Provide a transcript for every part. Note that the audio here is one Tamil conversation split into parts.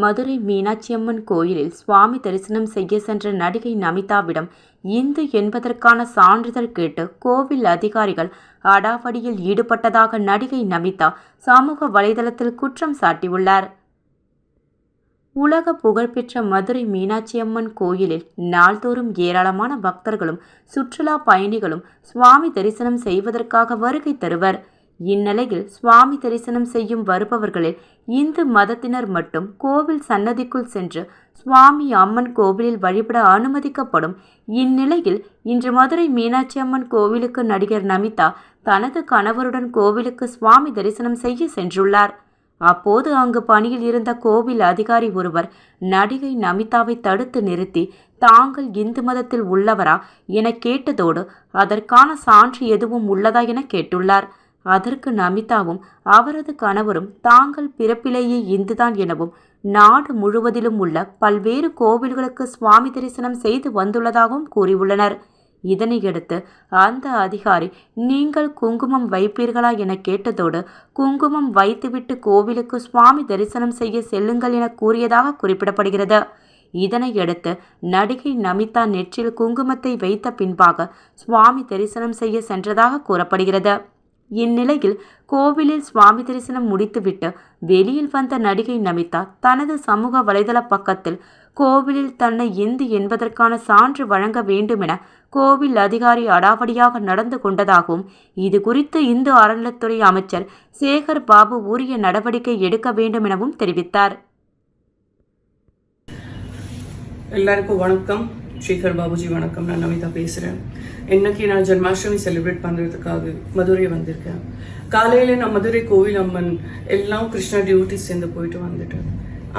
மதுரை மீனாட்சியம்மன் கோயிலில் சுவாமி தரிசனம் செய்ய சென்ற நடிகை நமிதாவிடம் இந்து என்பதற்கான சான்றிதழ் கேட்டு கோவில் அதிகாரிகள் அடாவடியில் ஈடுபட்டதாக நடிகை நமிதா சமூக வலைதளத்தில் குற்றம் சாட்டியுள்ளார். உலக புகழ்பெற்ற மதுரை மீனாட்சியம்மன் கோயிலில் நாள்தோறும் ஏராளமான பக்தர்களும் சுற்றுலா பயணிகளும் சுவாமி தரிசனம் செய்வதற்காக வருகை தருவர். இந்நிலையில் சுவாமி தரிசனம் செய்யும் வருபவர்களில் இந்து மதத்தினர் மட்டும் கோவில் சன்னதிக்குள் சென்று சுவாமி அம்மன் கோவிலில் வழிபட அனுமதிக்கப்படும். இந்நிலையில் இன்று மதுரை மீனாட்சி அம்மன் கோவிலுக்கு நடிகர் நமிதா தனது கணவருடன் கோவிலுக்கு சுவாமி தரிசனம் செய்ய சென்றுள்ளார். அப்போது அங்கு பணியில் இருந்த கோவில் அதிகாரி ஒருவர் நடிகை நமிதாவை தடுத்து நிறுத்தி தாங்கள் இந்து மதத்தில் உள்ளவரா என கேட்டதோடு அதற்கான சான்று எதுவும் உள்ளதா என கேட்டுள்ளார். அதற்கு நமிதாவும் அவரது கணவரும் தாங்கள் பிறப்பிலேயே இந்துதான் எனவும் நாடு முழுவதிலும் உள்ள பல்வேறு கோவில்களுக்கு சுவாமி தரிசனம் செய்து வந்துள்ளதாகவும் கூறியுள்ளனர். இதனையடுத்து அந்த அதிகாரி நீங்கள் குங்குமம் வைப்பீர்களா என கேட்டதோடு குங்குமம் வைத்துவிட்டு கோவிலுக்கு சுவாமி தரிசனம் செய்ய செல்லுங்கள் என கூறியதாக குறிப்பிடப்படுகிறது. இதனையடுத்து நடிகை நமிதா நெற்றில் குங்குமத்தை வைத்த பின்பாக சுவாமி தரிசனம் செய்ய சென்றதாக கூறப்படுகிறது. இந்நிலையில் கோவிலில் சுவாமி தரிசனம் முடித்துவிட்டு வெளியில் வந்த நடிகை நமிதா தனது சமூக வலைதள பக்கத்தில் கோவிலில் தன்னை இந்து என்பதற்கான சான்று வழங்க வேண்டுமென கோவில் அதிகாரி அடாவடியாக நடந்து கொண்டதாகவும் இது குறித்து இந்து அறநிலைத்துறை அமைச்சர் சேகர் பாபு உரிய நடவடிக்கை எடுக்க வேண்டும் எனவும் தெரிவித்தார். எல்லாருக்கும் வணக்கம். சேகர் பாபுஜி வணக்கம். நான் நமிதா பேசுகிறேன். இன்னைக்கு நான் ஜென்மாஷ்டமி செலிப்ரேட் பண்ணுறதுக்காக மதுரை வந்திருக்கேன். காலையில் நான் மதுரை கோவில் அம்மன் எல்லாம் கிருஷ்ணா டியூட்டி சேர்ந்து போயிட்டு வந்துட்டேன்.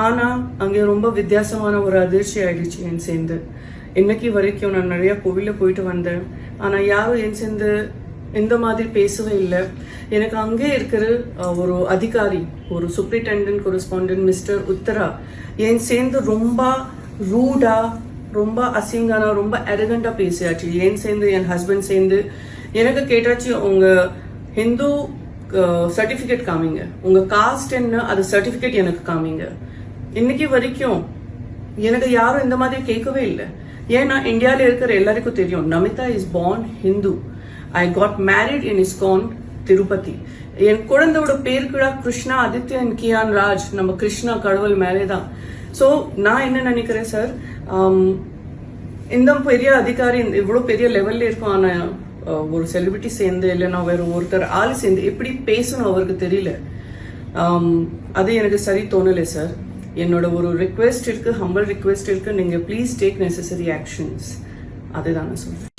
ஆனால் அங்கே ரொம்ப வித்தியாசமான ஒரு அதிர்ச்சி ஆயிடுச்சு என் சேர்ந்து. இன்னைக்கு வரைக்கும் நான் நிறையா கோவிலில் போயிட்டு வந்தேன். ஆனால் யாரும் என் சேர்ந்து இந்த மாதிரி பேசவே இல்லை. எனக்கு அங்கே இருக்கிற ஒரு அதிகாரி, ஒரு சூப்பரிண்டெண்டன்ட் கொரஸ்பாண்டன்ட் மிஸ்டர் உத்தரா என் சேர்ந்து ரொம்ப ரூடா, ரொம்ப அசிங்கானா, ரொம்ப அரகண்டா பேசியாச்சு. ஏன் சேர்ந்து என் ஹஸ்பண்ட் சேர்ந்து எனக்கு கேட்டாச்சு, உங்க ஹிந்து சர்டிஃபிகேட் காமிங்க, உங்க காஸ்ட் என்ன அது சர்டிஃபிகேட் எனக்கு காமிங்க. இன்னைக்கு வரைக்கும் எனக்கு யாரும் இந்த மாதிரி கேட்கவே இல்லை. ஏன்னா இந்தியாவில் இருக்கிற எல்லாருக்கும் தெரியும் Namitha is born Hindu. I got married in ISKCON Tirupati. என் குழந்தையோட பேர் கூட கிருஷ்ணா ஆதித்யன் கியான் ராஜ். நம்ம கிருஷ்ணா கடவுள் மேலே தான். ஸோ நான் என்ன நினைக்கிறேன் சார், இந்த பெரிய அதிகாரி இவ்வளோ பெரிய லெவல்ல இருக்கும், ஆனால் ஒரு செலிபிரிட்டி சேர்ந்து இல்லைன்னா வேற ஒருத்தர் ஆள் சேர்ந்து எப்படி பேசணும் அவருக்கு தெரியல. அது எனக்கு சரி தோணலை சார். என்னோட ஒரு ரிக்வெஸ்ட் இருக்கு, ஹம்பிள் ரிக்வெஸ்ட் இருக்கு, நீங்க ப்ளீஸ் டேக் நெசசரி ஆக்ஷன்ஸ். அதுதான் நான் சொல்றேன்.